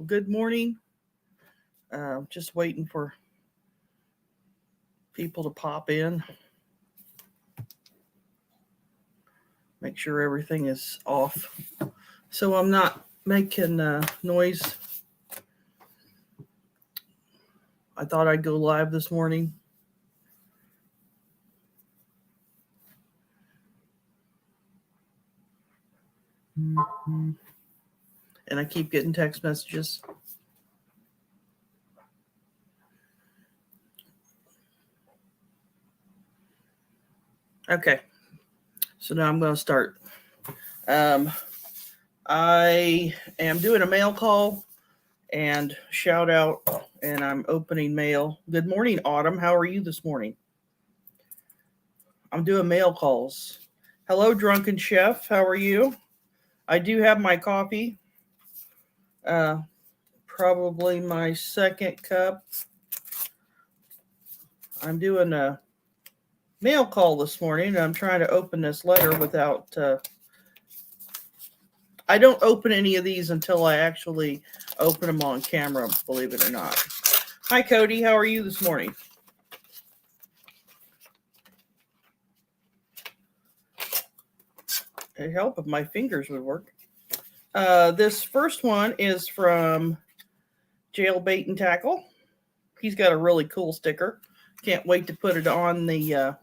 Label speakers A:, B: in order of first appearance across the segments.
A: Good morning. Just waiting for people to pop in. Make sure everything is off. So I'm not making noise. I thought I'd go live this morning. And I keep getting text messages. Okay. So now I'm going to start. I am doing a mail call and shout out, and I'm opening mail. Good morning, Autumn. How are you this morning? I'm doing mail calls. Hello, Drunken Chef. How are you? I do have my coffee. Probably my second cup. I'm doing a mail call this morning. I'm trying to open this letter without... I don't open any of these until I actually open them on camera, believe it or not. Hi, Cody. How are you this morning? It'd help if my fingers would work. This first one is from Jailbait and Tackle. He's got a really cool sticker. Can't wait to put it on the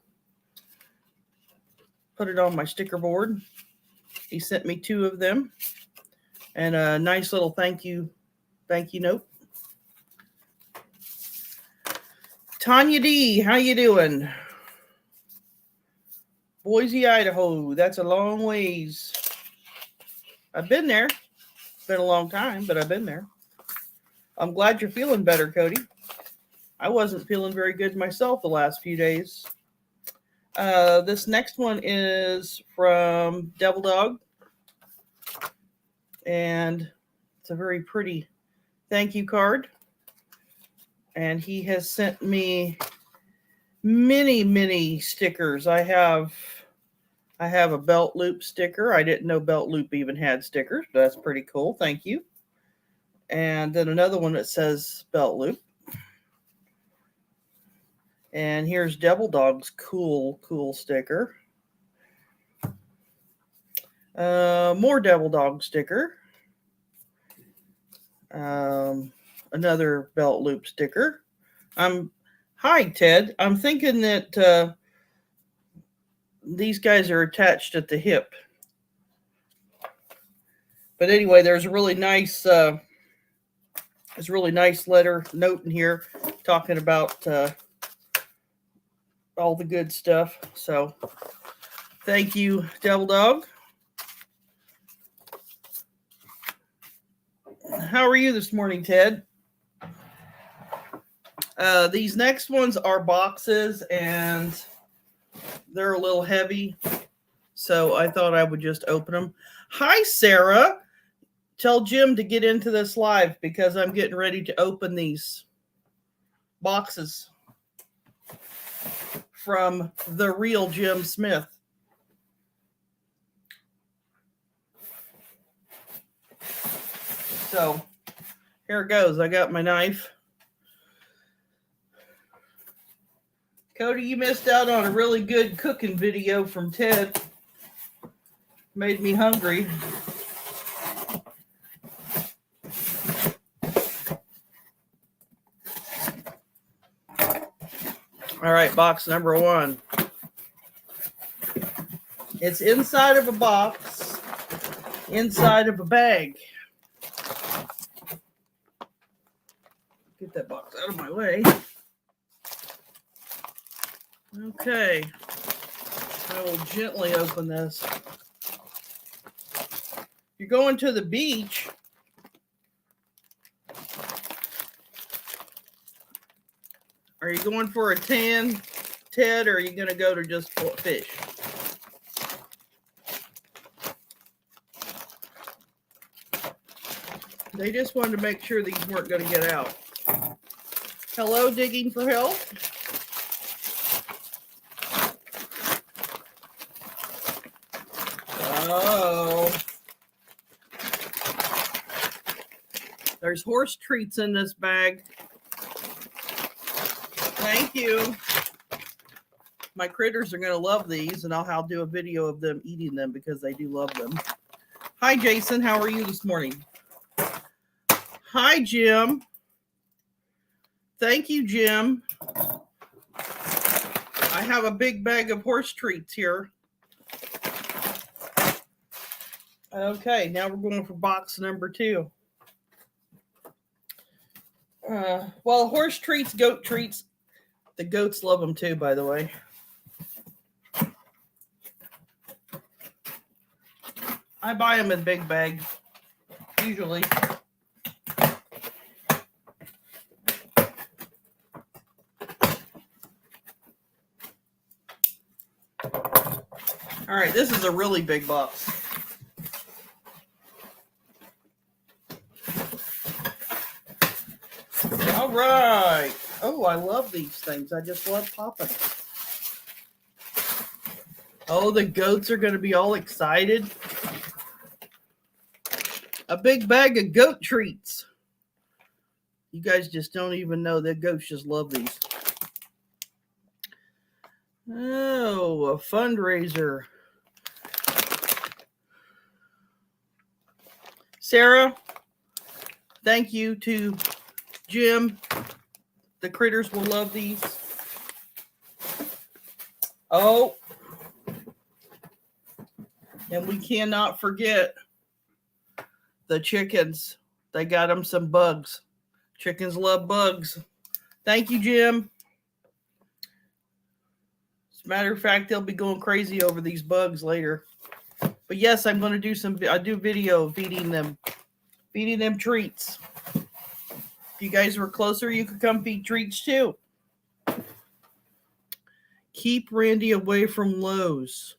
A: my sticker board. He sent me 2 of them, and a nice little thank you note. Tanya D, how you doing? Boise, Idaho. That's a long ways. I've been there. It's been a long time, but I've been there. I'm glad you're feeling better, Cody. I wasn't feeling very good myself the last few days. This next one is from Devil Dog. And it's a very pretty thank you card. And he has sent me many stickers. I have a belt loop sticker. I didn't know belt loop even had stickers, but that's pretty cool. Thank you. And then another one that says belt loop. And here's Devil Dog's cool sticker. More Devil Dog sticker. Another belt loop sticker. Hi, Ted. I'm thinking that these guys are attached at the hip. But anyway, there's a really nice letter note in here talking about all the good stuff. So thank you, Devil Dog. How are you this morning, Ted? These next ones are boxes, and they're a little heavy, so I thought I would just open them. Hi, Sarah. Tell Jim to get into this live because I'm getting ready to open these boxes from the real Jim Smith. So here it goes. I got my knife. Cody, you missed out on a really good cooking video from Ted. Made me hungry. All right, box number 1. It's inside of a box, inside of a bag. Get that box out of my way. Okay. I will gently open this. You're going to the beach. Are you going for a tan, Ted, or are you going to go to just fish? They just wanted to make sure these weren't going to get out. Hello, Digging for Help. Oh. There's horse treats in this bag. Thank you. My critters are going to love these, and I'll do a video of them eating them because they do love them. Hi, Jason. How are you this morning? Hi, Jim. Thank you, Jim. I have a big bag of horse treats here. Okay, now we're going for box number 2. Well, horse treats, goat treats. The goats love them too, by the way. I buy them in big bags, usually. All right, this is a really big box. All right. Oh, I love these things. I just love popping. Oh, the goats are going to be all excited. A big bag of goat treats. You guys just don't even know that goats just love these. Oh, a fundraiser. Sarah, thank you to Jim. The critters will love these. Oh, and we cannot forget the chickens. They got them some bugs. Chickens love bugs. Thank you, Jim. As a matter of fact, they'll be going crazy over these bugs later. But yes, I'm going to do I do video feeding them treats. If you guys were closer, you could come feed treats too. Keep Randy away from Lowe's.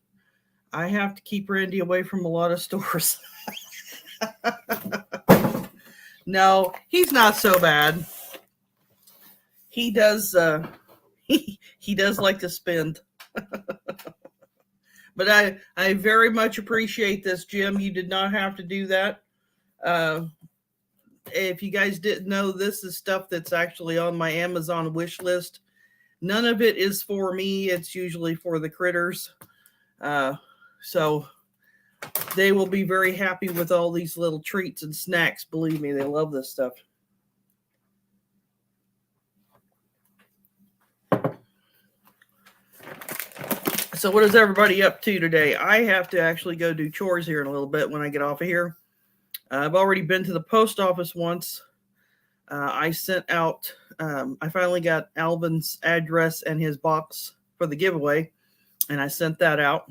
A: I have to keep Randy away from a lot of stores. No, he's not so bad. He does he does like to spend. But I very much appreciate this, Jim. You did not have to do that. If you guys didn't know, this is stuff that's actually on my Amazon wish list. None of it is for me. It's usually for the critters. So they will be very happy with all these little treats and snacks. Believe me, they love this stuff. So what is everybody up to today? I have to actually go do chores here in a little bit when I get off of here. I've already been to the post office once. I sent out, I finally got Alvin's address and his box for the giveaway, and I sent that out.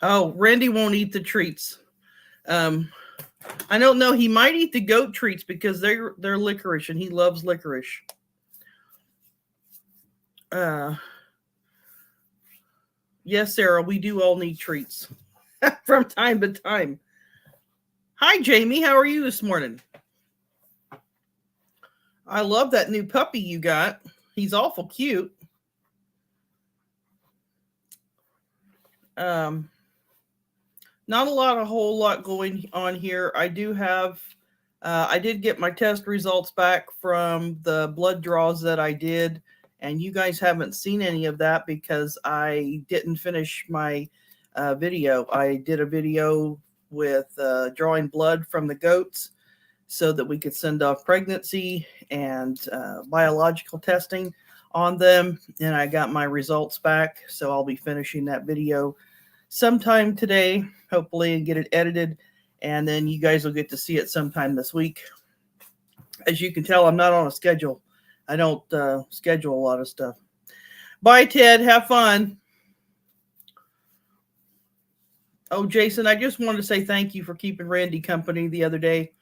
A: Oh, Randy won't eat the treats. I don't know. He might eat the goat treats because they're licorice, and he loves licorice. Yes, Sarah, we do all need treats from time to time. Hi, Jamie. How are you this morning? I love that new puppy you got. He's awful cute. Not a whole lot going on here. I do have, I did get my test results back from the blood draws that I did. And you guys haven't seen any of that because I didn't finish my video. I did a video with drawing blood from the goats so that we could send off pregnancy and biological testing on them. And I got my results back. So I'll be finishing that video sometime today, hopefully, and get it edited. And then you guys will get to see it sometime this week. As you can tell, I'm not on a schedule. I don't schedule a lot of stuff. Bye, Ted. Have fun. Oh, Jason, I just wanted to say thank you for keeping Randy company the other day.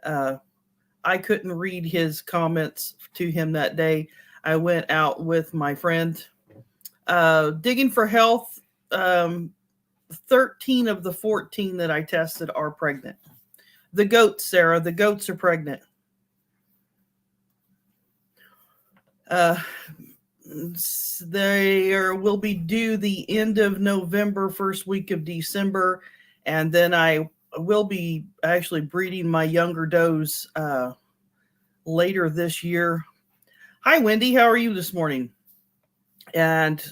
A: I couldn't read his comments to him that day. I went out with my friend. Digging for Health, 13 of the 14 that I tested are pregnant. The goats, Sarah, the goats are pregnant. They will be due the end of November, first week of December, and then I will be actually breeding my younger does later this year. Hi, Wendy. How are you this morning? And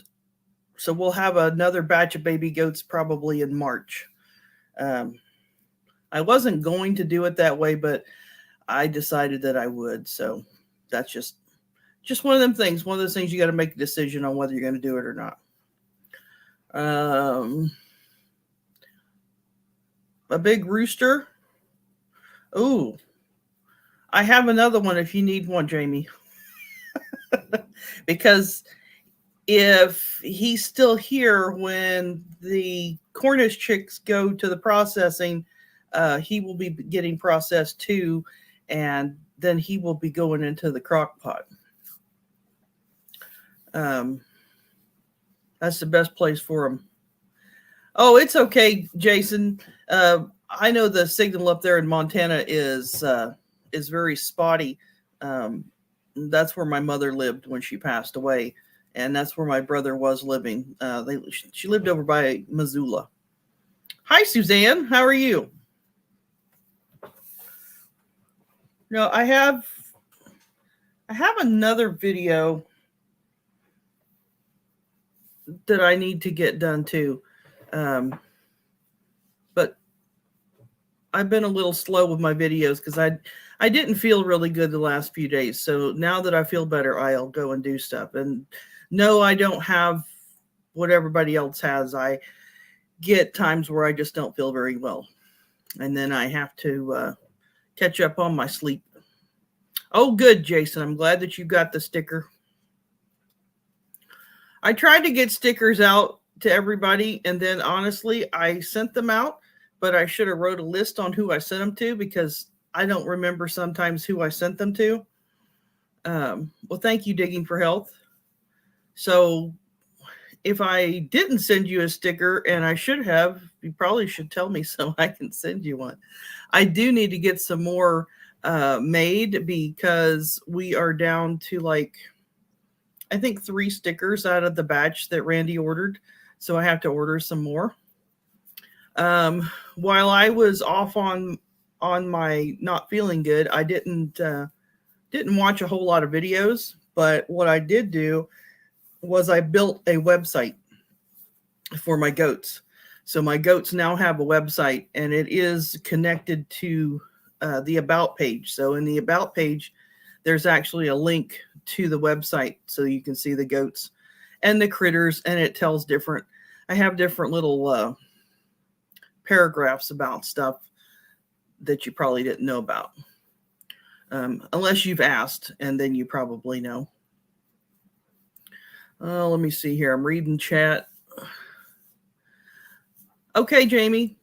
A: so we'll have another batch of baby goats probably in March. I wasn't going to do it that way, but I decided that I would. So that's just one of them things. One of those things you got to make a decision on whether you're going to do it or not. A big rooster. Ooh, I have another one if you need one, Jamie. Because if he's still here when the Cornish chicks go to the processing, he will be getting processed too, and then he will be going into the crock pot. That's the best place for him. Oh, it's okay, Jason. I know the signal up there in Montana is very spotty. That's where my mother lived when she passed away, and that's where my brother was living. She lived over by Missoula. Hi, Suzanne. How are you? No, I have another video that I need to get done too. But I've been a little slow with my videos because I didn't feel really good the last few days. So now that I feel better, I'll go and do stuff. And no, I don't have what everybody else has. I get times where I just don't feel very well. And then I have to catch up on my sleep. Oh, good, Jason. I'm glad that you got the sticker. I tried to get stickers out to everybody, and then honestly, I sent them out, but I should have wrote a list on who I sent them to because I don't remember sometimes who I sent them to. Well, thank you, Digging for Health. So if I didn't send you a sticker, and I should have, you probably should tell me so I can send you one. I do need to get some more made because we are down to like, I think 3 stickers out of the batch that Randy ordered. So I have to order some more. While I was off on my not feeling good, I didn't watch a whole lot of videos, but what I did do was I built a website for my goats. So my goats now have a website, and it is connected to the About page. So in the About page, there's actually a link to the website so you can see the goats and the critters, and it tells different, I have different little paragraphs about stuff that you probably didn't know about. Unless you've asked, and then you probably know. Let me see here. I'm reading chat. Okay, Jamie,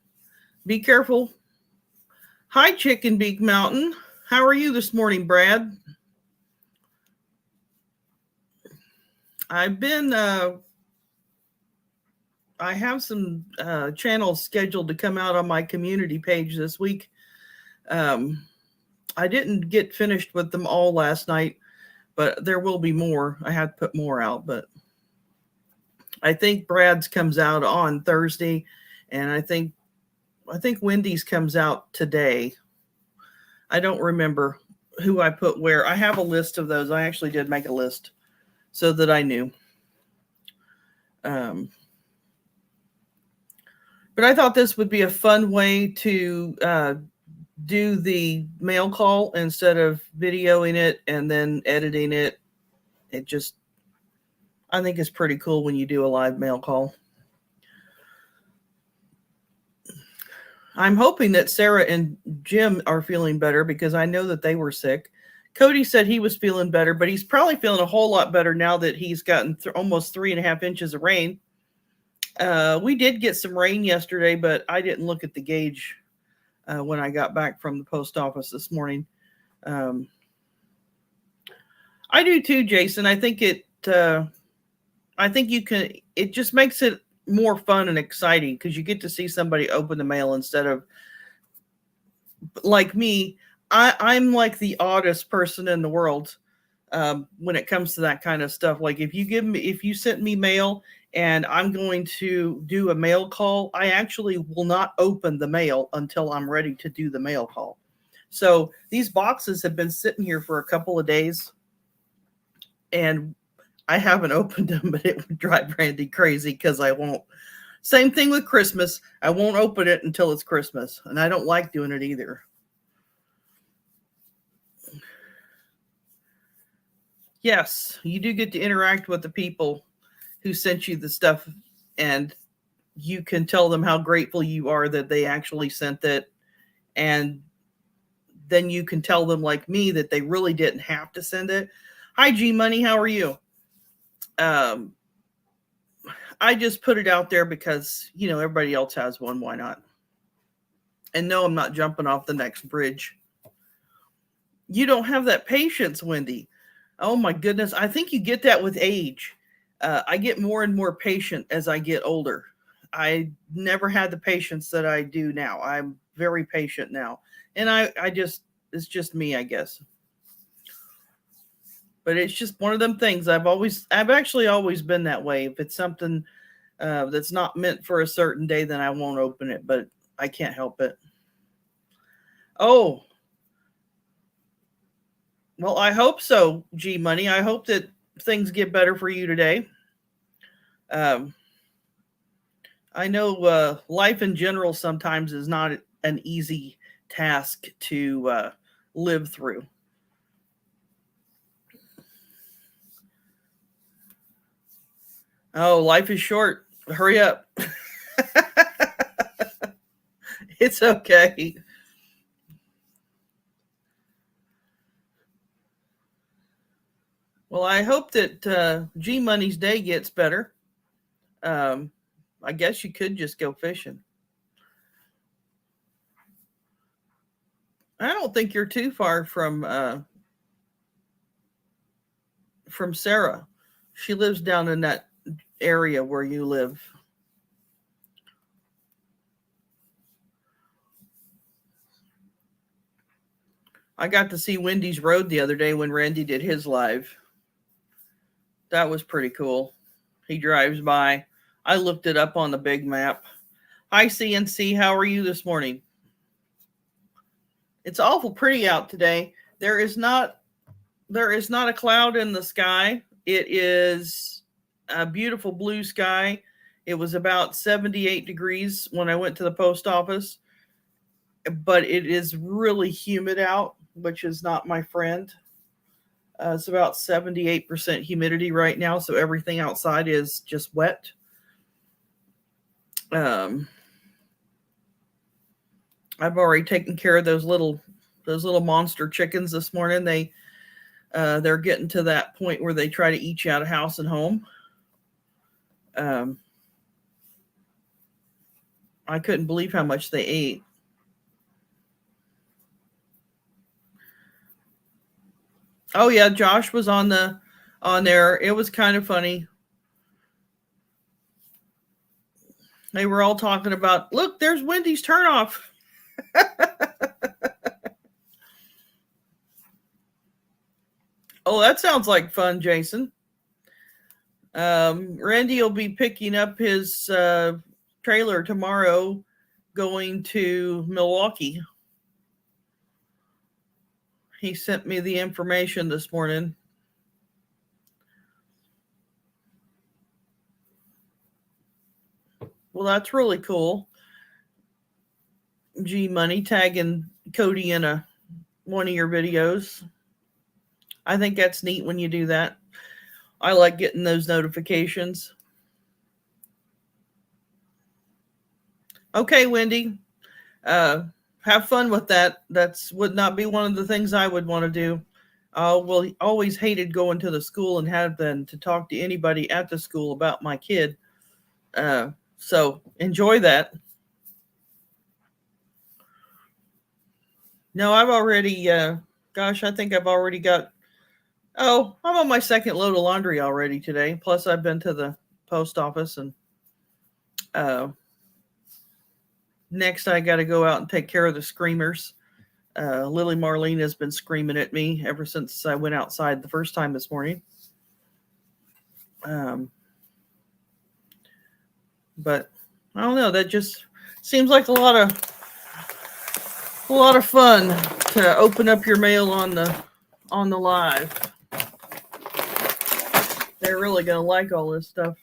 A: be careful. Hi, Chicken Beak Mountain. How are you this morning, Brad? I've been, I have some channels scheduled to come out on my community page this week. I didn't get finished with them all last night, but there will be more. I had to put more out, but I think Brad's comes out on Thursday, and I think Wendy's comes out today. I don't remember who I put where. I have a list of those. I actually did make a list so that I knew. But I thought this would be a fun way to do the mail call instead of videoing it and then editing it. It just, I think it's pretty cool when you do a live mail call. I'm hoping that Sarah and Jim are feeling better because I know that they were sick. Cody said he was feeling better, but he's probably feeling a whole lot better now that he's gotten almost 3.5 inches of rain. We did get some rain yesterday, but I didn't look at the gauge when I got back from the post office this morning. I do too, Jason. I think it just makes it more fun and exciting because you get to see somebody open the mail instead of like me. I'm like the oddest person in the world when it comes to that kind of stuff. Like if you sent me mail and I'm going to do a mail call. I actually will not open the mail until I'm ready to do the mail call. So these boxes have been sitting here for a couple of days, and I haven't opened them, but it would drive Randy crazy because I won't. Same thing with Christmas. I won't open it until it's Christmas, and I don't like doing it either. Yes, you do get to interact with the people who sent you the stuff, and you can tell them how grateful you are that they actually sent it. And then you can tell them, like me, that they really didn't have to send it. Hi, G Money. How are you? I just put it out there because, everybody else has one. Why not? And no, I'm not jumping off the next bridge. You don't have that patience, Wendy. Oh my goodness. I think you get that with age. I get more and more patient as I get older. I never had the patience that I do now. I'm very patient now. And it's just me, I guess. But it's just one of them things. I've actually always been that way. If it's something that's not meant for a certain day, then I won't open it, but I can't help it. Oh, well, I hope so, G Money. I hope that things get better for you today. I know life in general sometimes is not an easy task to live through. Oh, life is short. Hurry up. It's okay. Well, I hope that G Money's day gets better. I guess you could just go fishing. I don't think you're too far from Sarah. She lives down in that area where you live. I got to see Wendy's Road the other day when Randy did his live. That was pretty cool. He drives by. I looked it up on the big map. Hi, CNC. How are you this morning? It's awful pretty out today. There is not a cloud in the sky. It is a beautiful blue sky. It was about 78 degrees when I went to the post office, but it is really humid out, which is not my friend. It's about 78% humidity right now, so everything outside is just wet. I've already taken care of those little monster chickens this morning. They're getting to that point where they try to eat you out of house and home. I couldn't believe how much they ate. Oh yeah, Josh was on there. It was kind of funny. They were all talking about, look, there's Wendy's turnoff. Oh, that sounds like fun, Jason. Randy will be picking up his trailer tomorrow, going to Milwaukee. He sent me the information this morning. Well, that's really cool. G Money tagging Cody in one of your videos. I think that's neat when you do that. I like getting those notifications. Okay, Wendy. Have fun with that. That's would not be one of the things I would want to do. Well, always hated going to the school and having to talk to anybody at the school about my kid. So enjoy that. No, I've already, I think I've already got, I'm on my second load of laundry already today. Plus, I've been to the post office, and next I got to go out and take care of the screamers. Lily Marlene has been screaming at me ever since I went outside the first time this morning. But I don't know. That just seems like a lot of fun to open up your mail on the live. They're really gonna like all this stuff.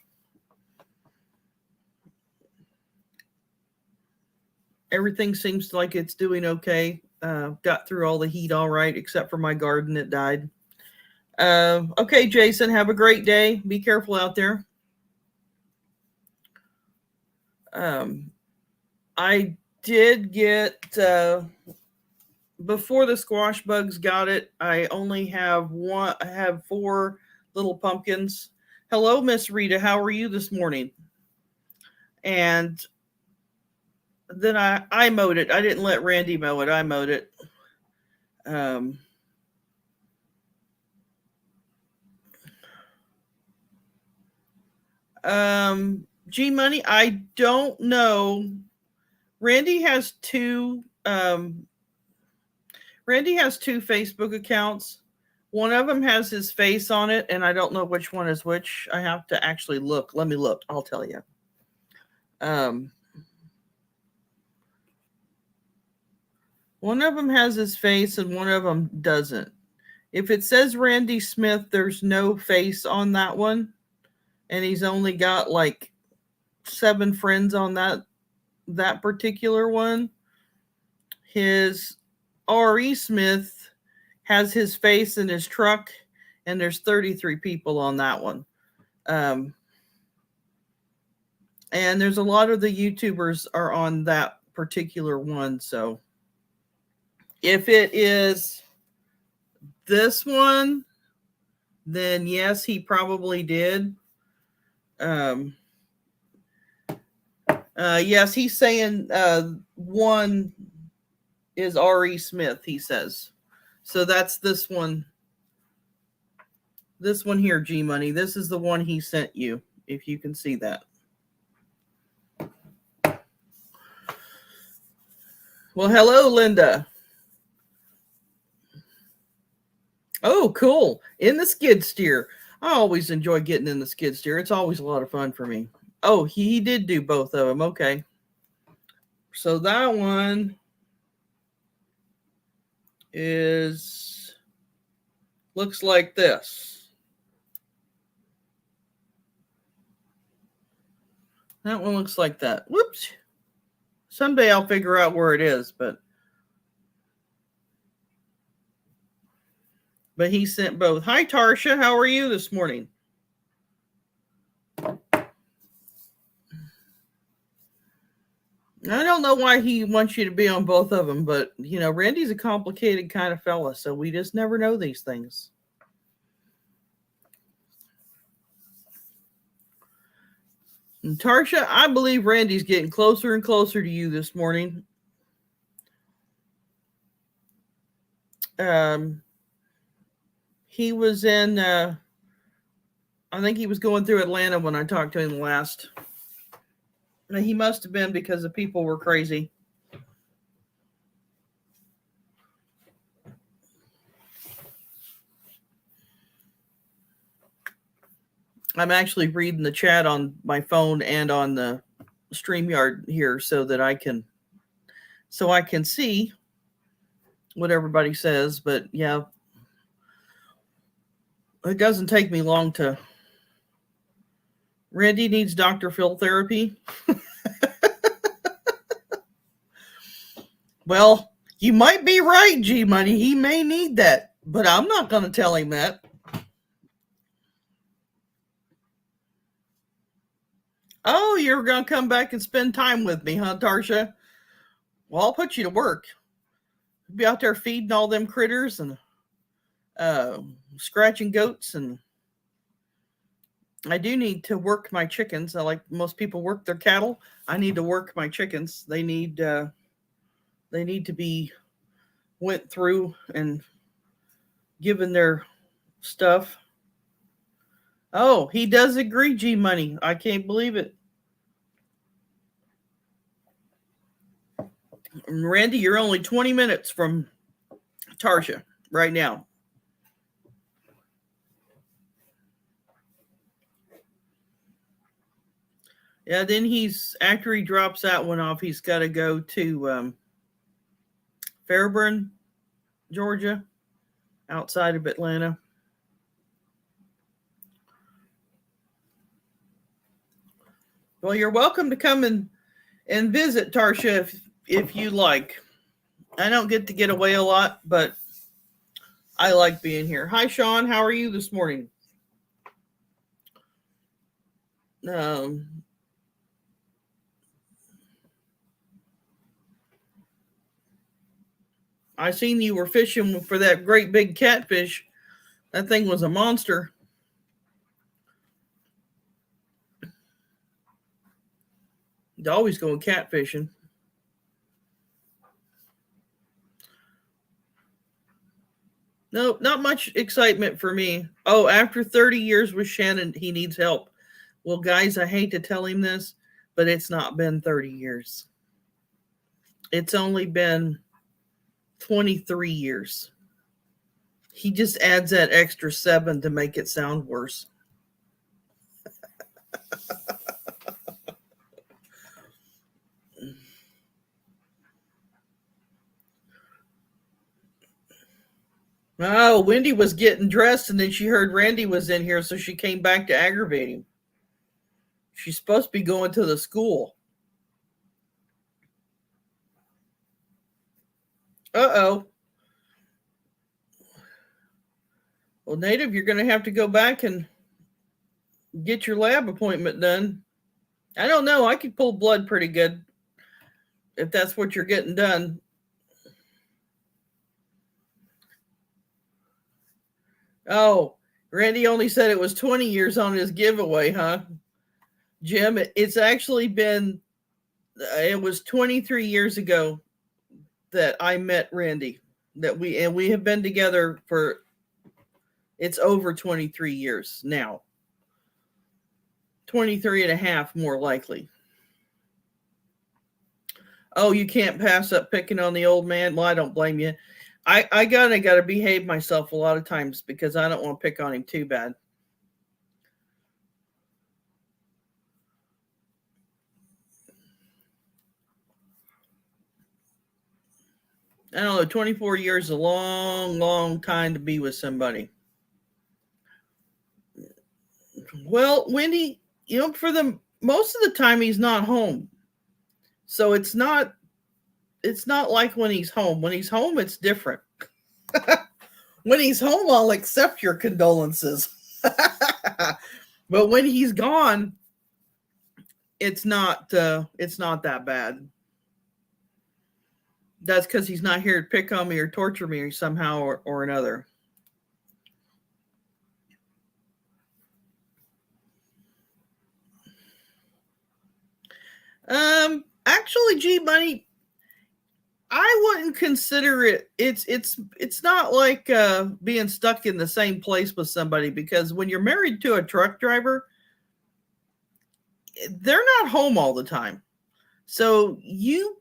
A: Everything seems like it's doing okay. Got through all the heat all right, except for my garden that died. Okay, Jason, have a great day. Be careful out there. I did get before the squash bugs got it. I only have one. I have 4 little pumpkins. Hello, Miss Rita. How are you this morning? And then I mowed it. I didn't let Randy mow it. I mowed it. G Money, I don't know. Randy has 2 Facebook accounts. One of them has his face on it, and I don't know which one is which. I have to actually look. Let me look. I'll tell you. One of them has his face, and one of them doesn't. If it says Randy Smith, there's no face on that one, and he's only got like 7 friends on that particular one. His R.E. Smith has his face in his truck, and there's 33 people on that one. And there's a lot of the YouTubers are on that particular one. So if it is this one, then yes, he probably did. Yes, he's saying 1 is R.E. Smith, he says. So that's this one. This one here, G Money. This is the one he sent you, if you can see that. Well, hello, Linda. Oh, cool. In the skid steer. I always enjoy getting in the skid steer. It's always a lot of fun for me. Oh, he did do both of them. Okay. So that one looks like this. That one looks like that. Whoops. Someday I'll figure out where it is, but he sent both. Hi, Tarsha. How are you this morning? I don't know why he wants you to be on both of them, but, Randy's a complicated kind of fella, so we just never know these things. And Tarsha, I believe Randy's getting closer and closer to you this morning. He was in, I think he was going through Atlanta when I talked to him last. He must have been because the people were crazy. I'm actually reading the chat on my phone and on the StreamYard here so I can see what everybody says. But yeah, it doesn't take me long to. Randy needs Dr. Phil therapy. Well, you might be right, G Money. He may need that, but I'm not going to tell him that. Oh, you're going to come back and spend time with me, huh, Tarsha? Well, I'll put you to work. Be out there feeding all them critters and scratching goats, and I do need to work my chickens. Like most people work their cattle, I need to work my chickens. They need to be went through and given their stuff. Oh, he does agree, G Money. I can't believe it. Randy, you're only 20 minutes from Tarsha right now. Yeah, then after he drops that one off, he's got to go to Fairburn, Georgia, outside of Atlanta. Well, you're welcome to come and visit, Tarsha, if you like. I don't get away a lot, but I like being here. Hi, Sean. How are you this morning? I seen you were fishing for that great big catfish. That thing was a monster. You always going catfishing. No, not much excitement for me. Oh, after 30 years with Shannon, he needs help. Well, guys, I hate to tell him this, but it's not been 30 years. It's only been 23 years. He just adds that extra 7 to make it sound worse. Oh, Wendy was getting dressed and then she heard Randy was in here, so she came back to aggravate him. She's supposed to be going to the school. Uh-oh. Well, Native, you're going to have to go back and get your lab appointment done. I don't know. I could pull blood pretty good if that's what you're getting done. Oh, Randy only said it was 20 years on his giveaway, huh? Jim, it's actually been, it was 23 years ago that I met Randy. We have been together for, it's over 23 years now. 23 and a half, more likely. Oh, you can't pass up picking on the old man? Well, I don't blame you. I gotta behave myself a lot of times because I don't want to pick on him too bad. I don't know, 24 years is a long, long time to be with somebody. Well, Wendy, for the most of the time he's not home. So it's not like when he's home. When he's home, it's different. When he's home, I'll accept your condolences. But when he's gone, it's not that bad. That's because he's not here to pick on me or torture me somehow or another. Actually, G Money, I wouldn't consider it. It's not like being stuck in the same place with somebody, because when you're married to a truck driver, they're not home all the time. So you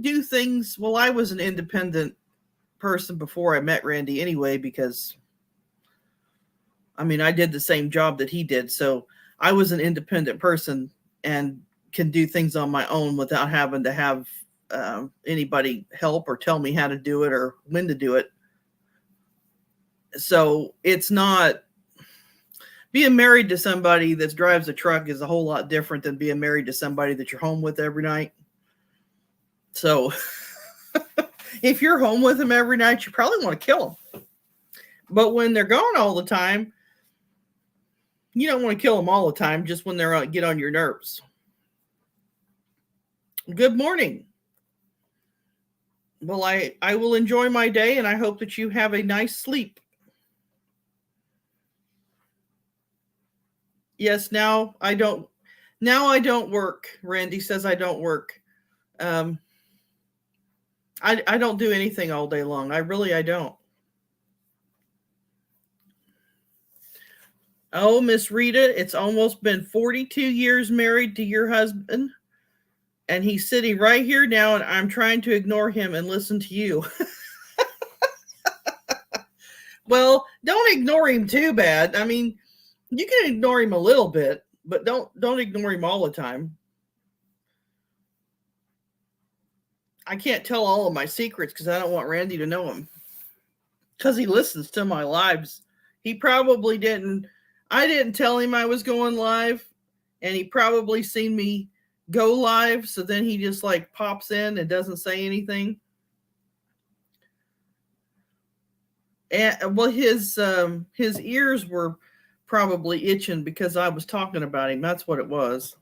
A: do things. Well, I was an independent person before I met Randy anyway, because I did the same job that he did. So I was an independent person and can do things on my own without having to have anybody help or tell me how to do it or when to do it. So it's not, being married to somebody that drives a truck is a whole lot different than being married to somebody that you're home with every night. So if you're home with them every night, you probably want to kill them. But when they're gone all the time, you don't want to kill them all the time, just when they're get on your nerves. Good morning. Well, I will enjoy my day, and I hope that you have a nice sleep. Yes, now I don't work. Randy says I don't work. I don't do anything all day long. I don't. Oh, Miss Rita, it's almost been 42 years married to your husband, and he's sitting right here now, and I'm trying to ignore him and listen to you. Well, don't ignore him too bad. You can ignore him a little bit, But don't ignore him all the time. I can't tell all of my secrets because I don't want Randy to know them. Because he listens to my lives. He probably didn't. I didn't tell him I was going live, and he probably seen me go live. So then he just like pops in and doesn't say anything. And well, his ears were probably itching because I was talking about him. That's what it was.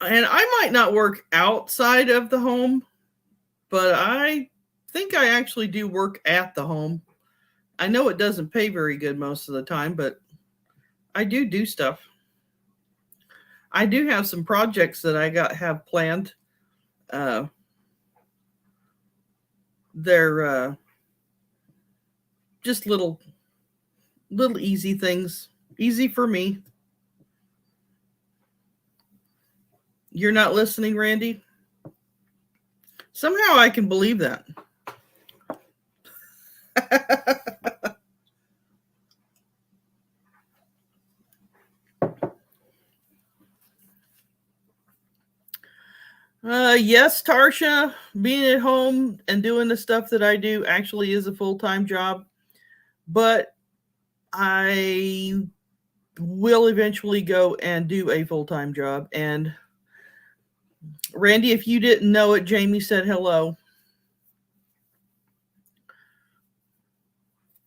A: And I might not work outside of the home, but I think I actually do work at the home. I know it doesn't pay very good most of the time, but I do stuff. I do have some projects that I have planned. They're just little easy things, easy for me. You're not listening, Randy? Somehow I can believe that. Yes, Tarsha, being at home and doing the stuff that I do actually is a full-time job, but I will eventually go and do a full-time job. And Randy, if you didn't know it, Jamie said hello.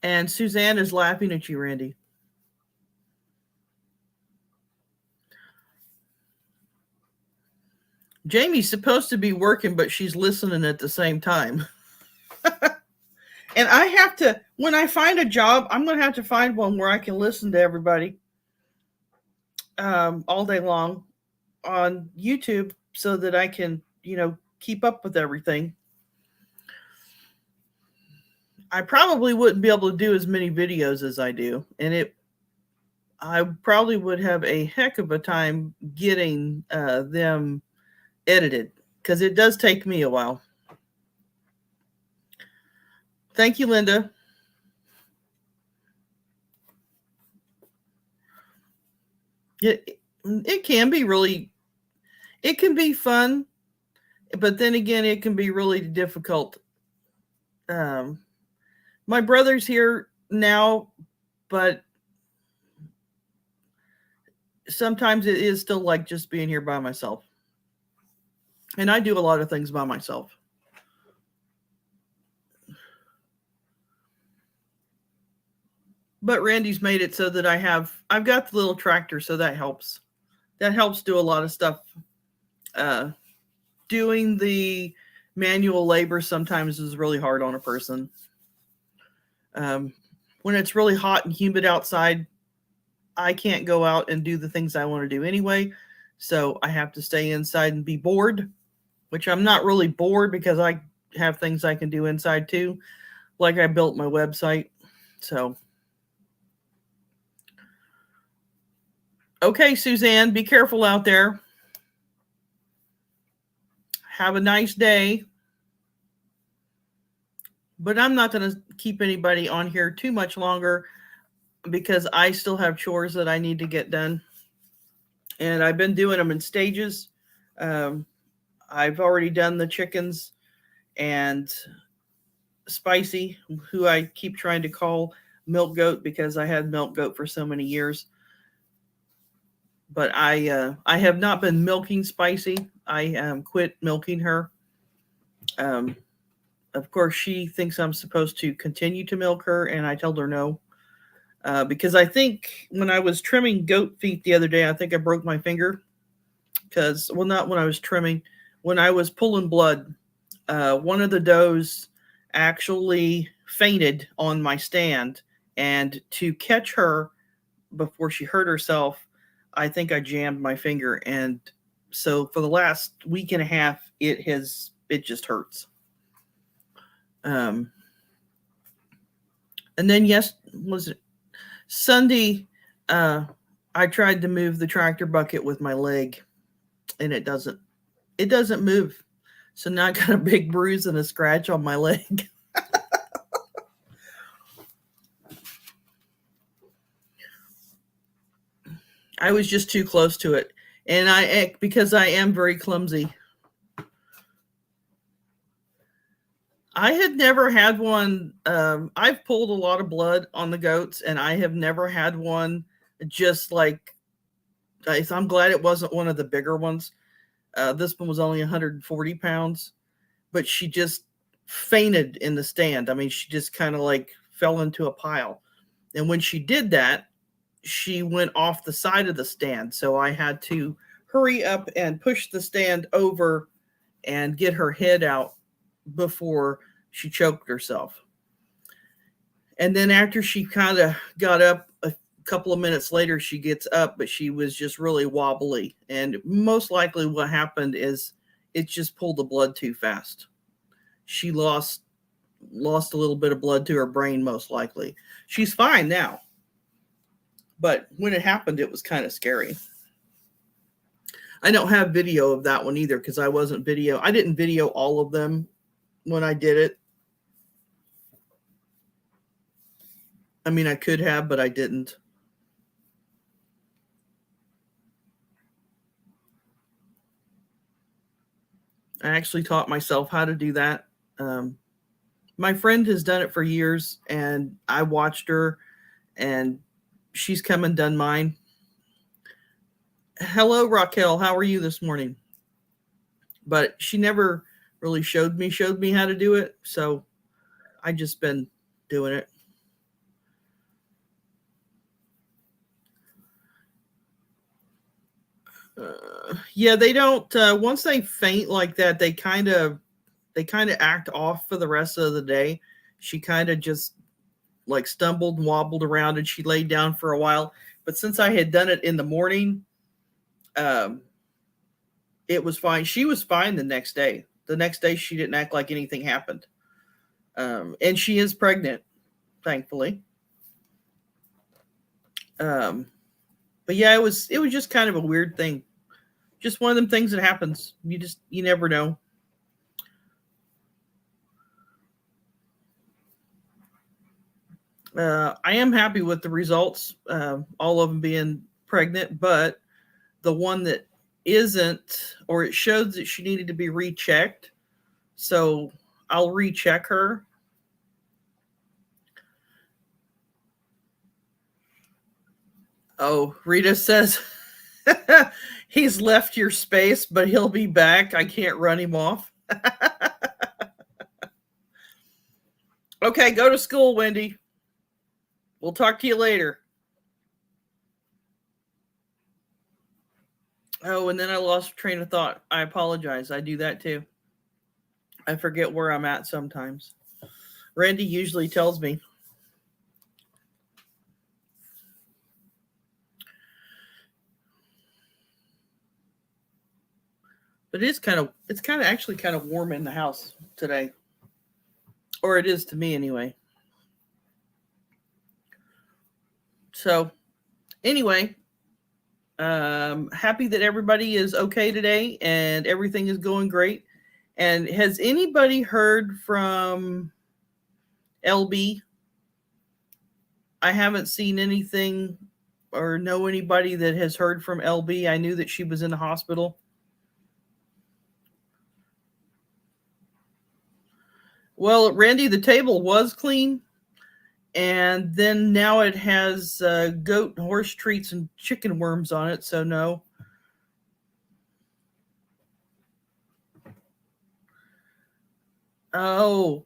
A: And Suzanne is laughing at you, Randy. Jamie's supposed to be working, but she's listening at the same time. And I have to, when I find a job, I'm going to have to find one where I can listen to everybody all day long on YouTube so that I can, keep up with everything. I probably wouldn't be able to do as many videos as I do. And I probably would have a heck of a time getting them edited because it does take me a while. Thank you, Linda. It can be really, it can be fun, but then again, it can be really difficult. My brother's here now, but sometimes it is still like just being here by myself. And I do a lot of things by myself. But Randy's made it so that I've got the little tractor, so that helps. That helps do a lot of stuff. Doing the manual labor sometimes is really hard on a person. When it's really hot and humid outside, I can't go out and do the things I want to do anyway. So I have to stay inside and be bored, which I'm not really bored because I have things I can do inside too. Like I built my website. So, okay, Suzanne, be careful out there. Have a nice day. But I'm not going to keep anybody on here too much longer because I still have chores that I need to get done. And I've been doing them in stages. I've already done the chickens and Spicy, who I keep trying to call Milk Goat because I had Milk Goat for so many years. But I have not been milking Spicy. I quit milking her. Of course, she thinks I'm supposed to continue to milk her, and I told her no. Because I think when I was trimming goat feet the other day, I think I broke my finger. Because, well, not when I was trimming. When I was pulling blood, one of the does actually fainted on my stand. And to catch her before she hurt herself, I think I jammed my finger. And so for the last week and a half, it just hurts. And then was it Sunday? I tried to move the tractor bucket with my leg, and it doesn't move. So now I got a big bruise and a scratch on my leg. I was just too close to it. And because I am very clumsy. I had never had one. I've pulled a lot of blood on the goats, and I have never had one just like. I'm glad it wasn't one of the bigger ones. This one was only 140 pounds, but she just fainted in the stand. I mean, she just kind of like fell into a pile. And when she did that, she went off the side of the stand. So I had to hurry up and push the stand over and get her head out before she choked herself. And then after she kind of got up, a couple of minutes later, she gets up, but she was just really wobbly. And most likely what happened is it just pulled the blood too fast. She lost a little bit of blood to her brain, most likely. She's fine now. But when it happened, it was kind of scary. I don't have video of that one either because I didn't video all of them when I did it. I mean, I could have, but I didn't. I actually taught myself how to do that. My friend has done it for years, and I watched her, and she's come and done mine. Hello, Raquel. How are you this morning? But she never really showed me how to do it, so I just been doing it. Yeah, they don't. Once they faint like that, they kind of act off for the rest of the day. She kind of just like stumbled and wobbled around, and she laid down for a while. But since I had done it in the morning, it was fine. She was fine the next day. The next day, she didn't act like anything happened. And she is pregnant, thankfully. But yeah, it was just kind of a weird thing. Just one of them things that happens. You never know. I am happy with the results, all of them being pregnant, but the one that isn't, or it showed that she needed to be rechecked. So I'll recheck her. Oh, Rita says he's left your space, but he'll be back. I can't run him off. Okay, go to school, Wendy. We'll talk to you later. Oh, and then I lost train of thought. I apologize. I do that too. I forget where I'm at sometimes. Randy usually tells me. But it's kind of actually kind of warm in the house today. Or it is to me anyway. So anyway, happy that everybody is okay today and everything is going great. And has anybody heard from LB? I haven't seen anything or know anybody that has heard from LB. I knew that she was in the hospital. Well, Randy, the table was clean. And then now it has goat, horse treats, and chicken worms on it. So no. Oh,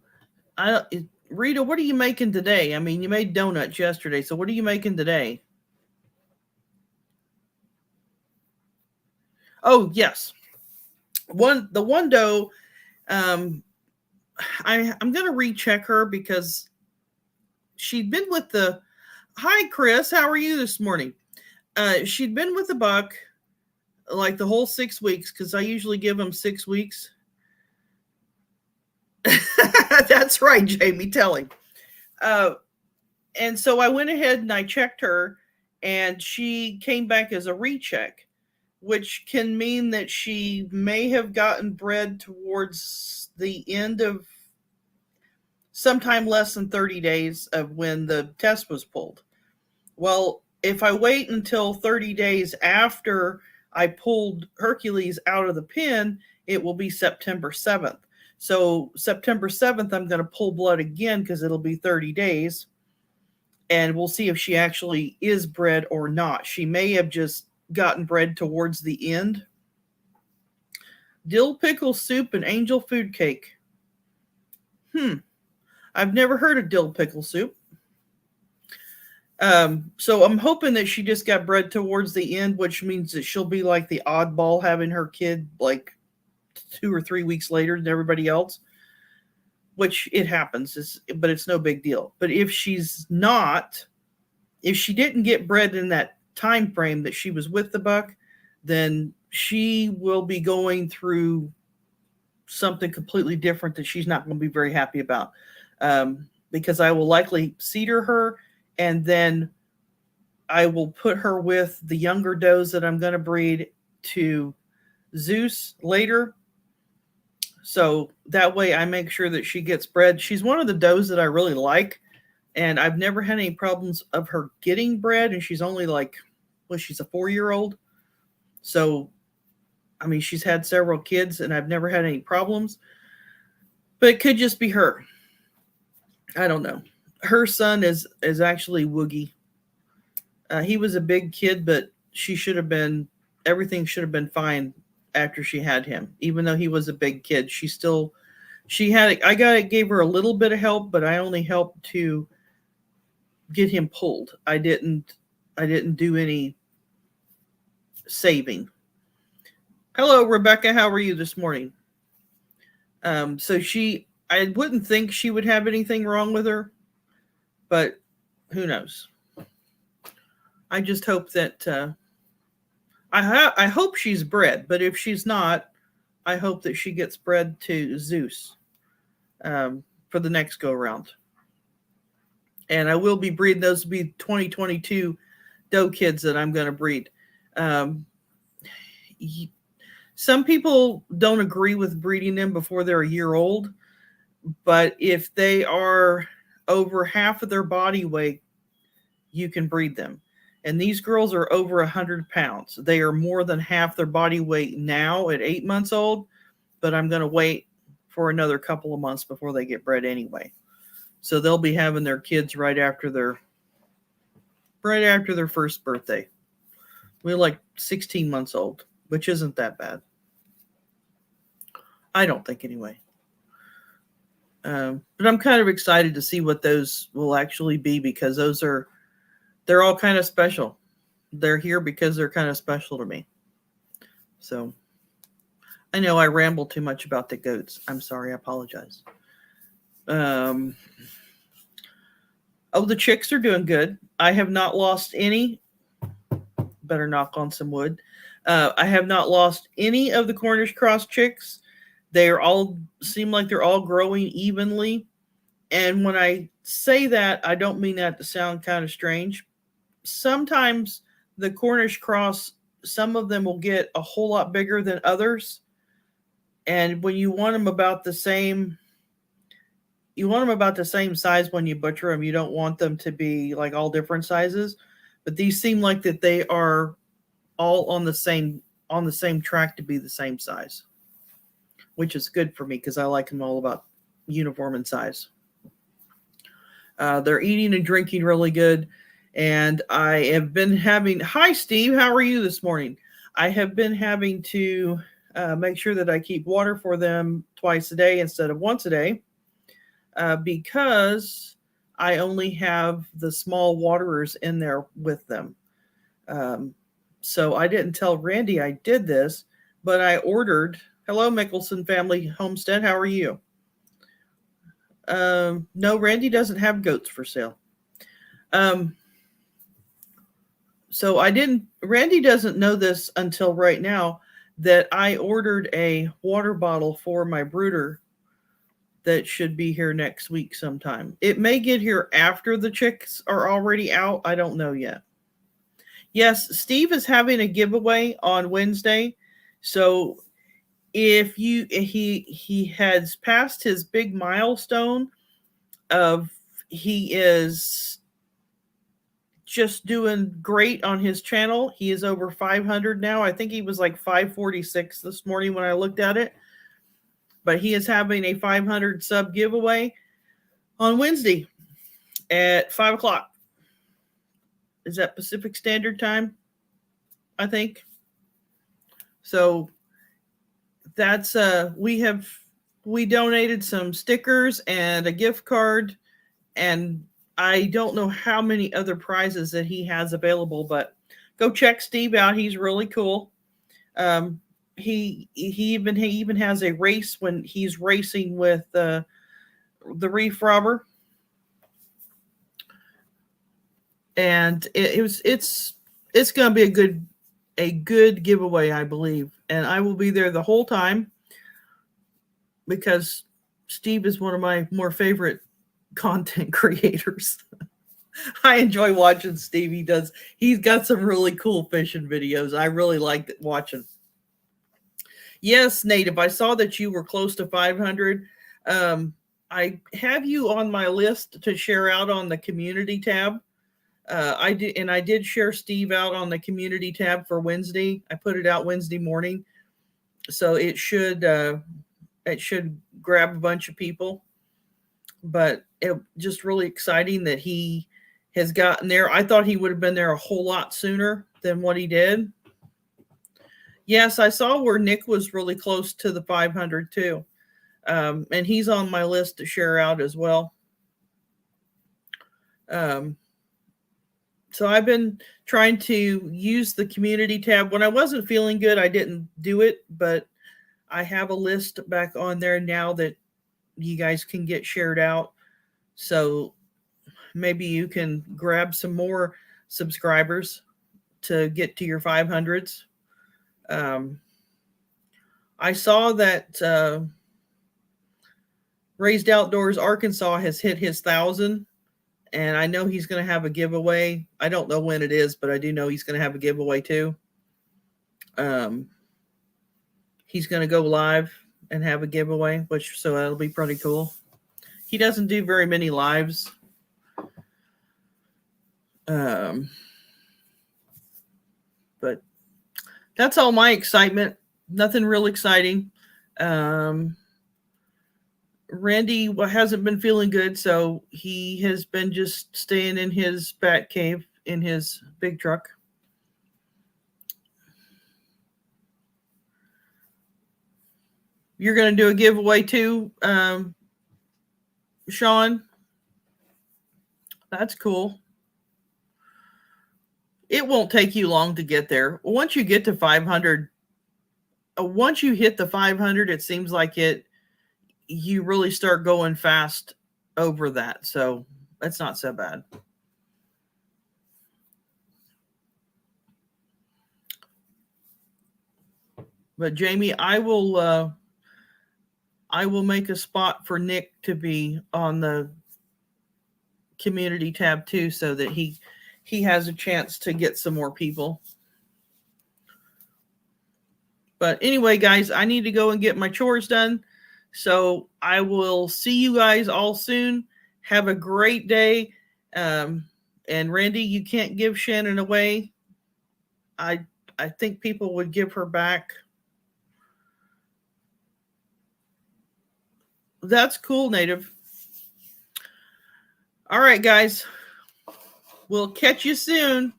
A: Rita, what are you making today? I mean, you made donuts yesterday, so what are you making today? Oh, yes. The one dough, I'm gonna recheck her because she'd been with the. Hi, Chris. How are you this morning? She'd been with the buck like the whole 6 weeks because I usually give them 6 weeks. That's right, Jamie. Tell him. And so I went ahead and I checked her, and she came back as a recheck, which can mean that she may have gotten bred towards the end of sometime less than 30 days of when the test was pulled. Well, if I wait until 30 days after I pulled Hercules out of the pen, it will be September 7th. So September 7th, I'm going to pull blood again because it'll be 30 days. And we'll see if she actually is bred or not. She may have just gotten bred towards the end. Dill pickle soup and angel food cake. I've never heard of dill pickle soup. So I'm hoping that she just got bred towards the end, which means that she'll be like the oddball having her kid like 2 or 3 weeks later than everybody else, which it happens, but it's no big deal. But if she's not, if she didn't get bred in that time frame that she was with the buck, then she will be going through something completely different that she's not going to be very happy about. Because I will likely cedar her, and then I will put her with the younger does that I'm going to breed to Zeus later. So that way I make sure that she gets bred. She's one of the does that I really like, and I've never had any problems of her getting bred, and she's only like, well, she's a 4-year-old. So, I mean, she's had several kids, and I've never had any problems. But it could just be her. I don't know. Her son is actually Woogie. He was a big kid, but everything should have been fine after she had him. Even though he was a big kid, I gave her a little bit of help, but I only helped to get him pulled. I didn't do any saving. Hello, Rebecca. How are you this morning? I wouldn't think she would have anything wrong with her, but who knows? I just hope that I hope she's bred, but if she's not, I hope that she gets bred to Zeus for the next go around. And I will be breeding those. Will be 2022 doe kids that I'm going to breed. Some people don't agree with breeding them before they're a year old, but if they are over half of their body weight, you can breed them. And these girls are over 100 pounds. They are more than half their body weight now at 8 months old, but I'm going to wait for another couple of months before they get bred anyway. So they'll be having their kids right after their first birthday. We're like 16 months old, which isn't that bad. I don't think anyway. But I'm kind of excited to see what those will actually be, because they're all kind of special. They're here because they're kind of special to me. So I know I ramble too much about the goats. I'm sorry. I apologize. The chicks are doing good. I have not lost any. Better knock on some wood. I have not lost any of the Cornish cross chicks. They seem like they're all growing evenly. And when I say that, I don't mean that to sound kind of strange. Sometimes the Cornish cross, some of them will get a whole lot bigger than others. And when you want them about the same size when you butcher them. You don't want them to be like all different sizes. But these seem like that they are all on the same track to be the same size, which is good for me because I like them all about uniform in size. They're eating and drinking really good. And I have been having, hi, Steve, how are you this morning? I have been having to make sure that I keep water for them twice a day instead of once a day because I only have the small waterers in there with them. So I didn't tell Randy I did this, but I ordered, hello, Mickelson Family Homestead, how are you? No, Randy doesn't have goats for sale. So Randy doesn't know this until right now, that I ordered a water bottle for my brooder that should be here next week sometime. It may get here after the chicks are already out. I don't know yet. Yes, Steve is having a giveaway on Wednesday. So if he has passed his big milestone of he is just doing great on his channel. He is over 500 now. I think he was like 546 this morning when I looked at it. But he is having a 500 sub giveaway on Wednesday at 5 o'clock. Is that Pacific Standard Time? I think. So that's we donated some stickers and a gift card, and I don't know how many other prizes that he has available, but go check Steve out. He's really cool. He even has a race when he's racing with the Reef Robber, and it's going to be a good giveaway, I believe, and I will be there the whole time because Steve is one of my more favorite content creators. I enjoy watching Steve. He's got some really cool fishing videos. I really like watching. Yes, Native, I saw that you were close to 500. I have you on my list to share out on the community tab. I did share Steve out on the community tab for Wednesday. I put it out Wednesday morning, so it should grab a bunch of people. But it just really exciting that he has gotten there. I thought he would have been there a whole lot sooner than what he did. Yes, I saw where Nick was really close to the 500 too. And he's on my list to share out as well. So I've been trying to use the community tab. When I wasn't feeling good, I didn't do it, but I have a list back on there now that you guys can get shared out. So maybe you can grab some more subscribers to get to your 500s. I saw that Raised Outdoors Arkansas has hit his 1,000, and I know he's going to have a giveaway. I don't know when it is, but I do know he's going to have a giveaway too. He's going to go live and have a giveaway, so that'll be pretty cool. He doesn't do very many lives. But that's all my excitement. Nothing real exciting. Randy hasn't been feeling good, so he has been just staying in his bat cave in his big truck. You're going to do a giveaway too, Sean? That's cool. It won't take you long to get there. Once you get to 500, once you hit the 500, it seems like you really start going fast over that. So that's not so bad. But Jamie, I will make a spot for Nick to be on the community tab too, so that he has a chance to get some more people. But anyway, guys, I need to go and get my chores done. So I will see you guys all soon. Have a great day. And Randy, you can't give Shannon away. I think people would give her back. That's cool, Native. All right, guys. We'll catch you soon.